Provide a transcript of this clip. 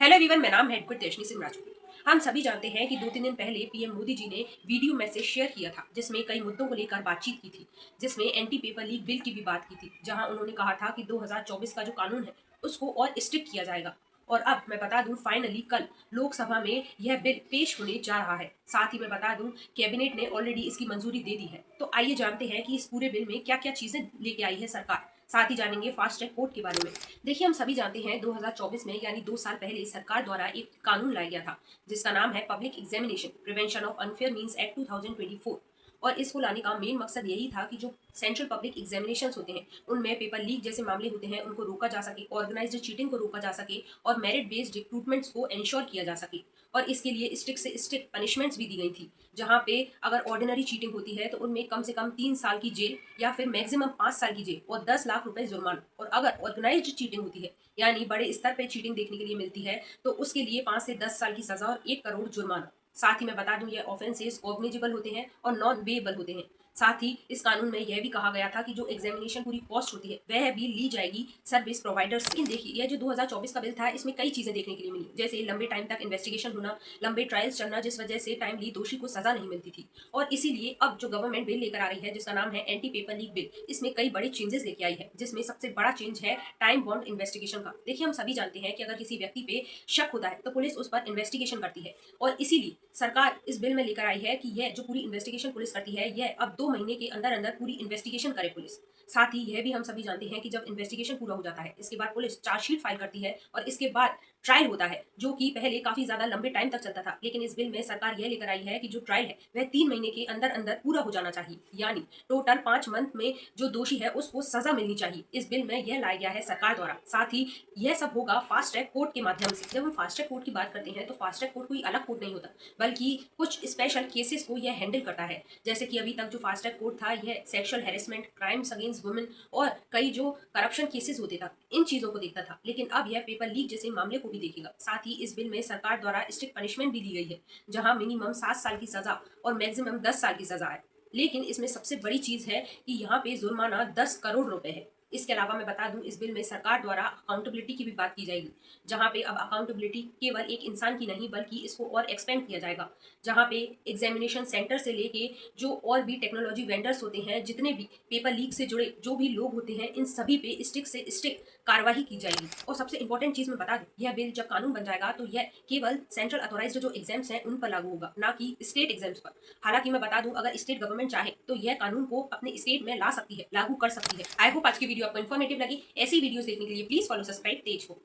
Hello everyone, मेरा नाम है तेजस्वी सिंह राजपूत। हम सभी जानते हैं कि 2-3 दिन पहले पीएम मोदी जी ने वीडियो मैसेज शेयर किया था जिसमें कई मुद्दों को लेकर बातचीत की थी, जिसमें एंटी पेपर लीक बिल की भी बात की थी, जहां उन्होंने कहा था कि 2024 का जो कानून है उसको और स्ट्रिक्ट किया जाएगा। और अब मैं बता दूं, फाइनली कल लोकसभा में यह बिल पेश होने जा रहा है। साथ ही मैं बता दूं, कैबिनेट ने ऑलरेडी इसकी मंजूरी दे दी है। तो आइए जानते हैं कि इस पूरे बिल में क्या क्या चीजें लेके आई है सरकार। साथ ही जानेंगे फास्ट ट्रैक कोर्ट के बारे में। देखिए, हम सभी जानते हैं 2024 में यानी 2 साल पहले सरकार द्वारा एक कानून लाया गया था जिसका नाम है public examination prevention of unfair means act 2024। और इसको लाने का मेन मकसद यही था कि जो सेंट्रल पब्लिक एग्जामिनेशंस होते हैं उनमें पेपर लीक जैसे मामले होते हैं उनको रोका जा सके, ऑर्गेनाइज्ड चीटिंग को रोका जा सके और मेरिट बेस्ड रिक्रूटमेंट्स को इंश्योर किया जा सके। और इसके लिए स्ट्रिक्ट से स्ट्रिक्ट पनिशमेंट्स भी दी गई थी, जहां पे अगर ऑर्डिनरी चीटिंग होती है तो उनमें कम से कम 3 साल की जेल या फिर मैक्सिमम 5 साल की जेल और 10 लाख रुपए जुर्माना। और अगर ऑर्गेनाइज्ड चीटिंग होती है यानी बड़े स्तर पे चीटिंग देखने के लिए मिलती है तो उसके लिए 5 से 10 साल की सजा और 1 करोड़ जुर्माना। साथ ही मैं बता दूं, ये ऑफेंसेस कॉग्निजेबल होते हैं और नॉन वेबल होते हैं। साथ ही इस कानून में यह भी कहा गया था कि जो एग्जामिनेशन पूरी कॉस्ट होती है वह भी ली जाएगी सर्विस प्रोवाइडर से। लेकिन देखिए, यह जो 2024 का बिल था इसमें कई चीजें देखने के लिए मिली, जैसे लंबे टाइम तक इन्वेस्टिगेशन होना, लंबे ट्रायल्स चलना जिस वजह से टाइमली दोषी को सजा नहीं मिलती थी। और इसीलिए अब जो गवर्नमेंट बिल लेकर आ रही है जिसका नाम है एंटी पेपर लीक बिल, इसमें कई बड़े चेंजेस लेके आई है, जिसमें सबसे बड़ा चेंज है टाइम बॉन्ड इन्वेस्टिगेशन का। देखिए, हम सभी जानते हैं कि अगर किसी व्यक्ति पे शक होता है तो पुलिस उस पर इन्वेस्टिगेशन करती है। और इसीलिए सरकार इस बिल में लेकर आई है कि यह जो पूरी इन्वेस्टिगेशन पुलिस करती है यह अब 2 महीने के अंदर अंदर पूरी इन्वेस्टिगेशन करे पुलिस। साथ ही यह भी हम सभी जानते हैं कि जब इन्वेस्टिगेशन पूरा हो जाता है इसके बाद पुलिस चार्जशीट फाइल करती है और इसके बाद ट्रायल होता है, जो कि पहले काफी ज्यादा लंबे टाइम तक चलता था। लेकिन इस बिल में सरकार यह लेकर आई है कि जो ट्रायल है वह 3 महीने के अंदर अंदर पूरा हो जाना चाहिए, यानी टोटल 5 मंथ में जो दोषी है उसको सजा मिलनी चाहिए। इस बिल में यह लाया गया है सरकार द्वारा। साथ ही यह सब होगा फास्ट ट्रैक कोर्ट के माध्यम से। जब हम फास्ट ट्रैक कोर्ट की बात करते हैं तो फास्ट ट्रैक कोर्ट कोई अलग कोर्ट नहीं होता, बल्कि कुछ स्पेशल केसेस को यह हैंडल करता है। जैसे कि अभी तक जो फास्ट ट्रैक कोर्ट था यह sexual harassment, crimes against women और कई जो करप्शन केसेस होते था इन चीजों को देखता था। लेकिन अब यह पेपर लीक जैसे मामले को भी देखेगा। साथ ही इस बिल में सरकार द्वारा स्ट्रिक्ट पनिशमेंट भी दी गई है, जहां मिनिमम 7 साल की सजा और मैक्सिमम 10 साल की सजा है। लेकिन इसमें सबसे बड़ी चीज है कि यहाँ पे जुर्माना 10 करोड़ रुपए है। इसके अलावा मैं बता दूं, इस बिल में सरकार द्वारा अकाउंटेबिलिटी की भी बात की जाएगी, जहां पे अब अकाउंटेबिलिटी केवल एक इंसान की नहीं बल्कि इसको और एक्सपेंड किया जाएगा। जहां पे एग्जामिनेशन सेंटर से लेके जो और भी टेक्नोलॉजी वेंडर्स होते हैं, जितने भी पेपर लीक से जुड़े जो भी लोग होते हैं, इन सभी पे स्ट्रिक्ट से स्ट्रिक्ट कार्रवाई की जाएगी। और सबसे इंपॉर्टेंट चीज मैं बता दूं, यह बिल जब कानून बन जाएगा तो यह केवल सेंट्रल अथोराइज्ड जो एग्जाम्स हैं उन पर लागू होगा, ना कि स्टेट एग्जाम्स पर। हालांकि मैं बता दूं, अगर स्टेट गवर्नमेंट चाहे तो यह कानून को अपने स्टेट में ला सकती है, लागू कर सकती है। आई होप आज की वीडियो आपको इन्फॉर्मेटिव लगी। ऐसी वीडियोस देखने के लिए प्लीज फॉलो सब्सक्राइब तेज को।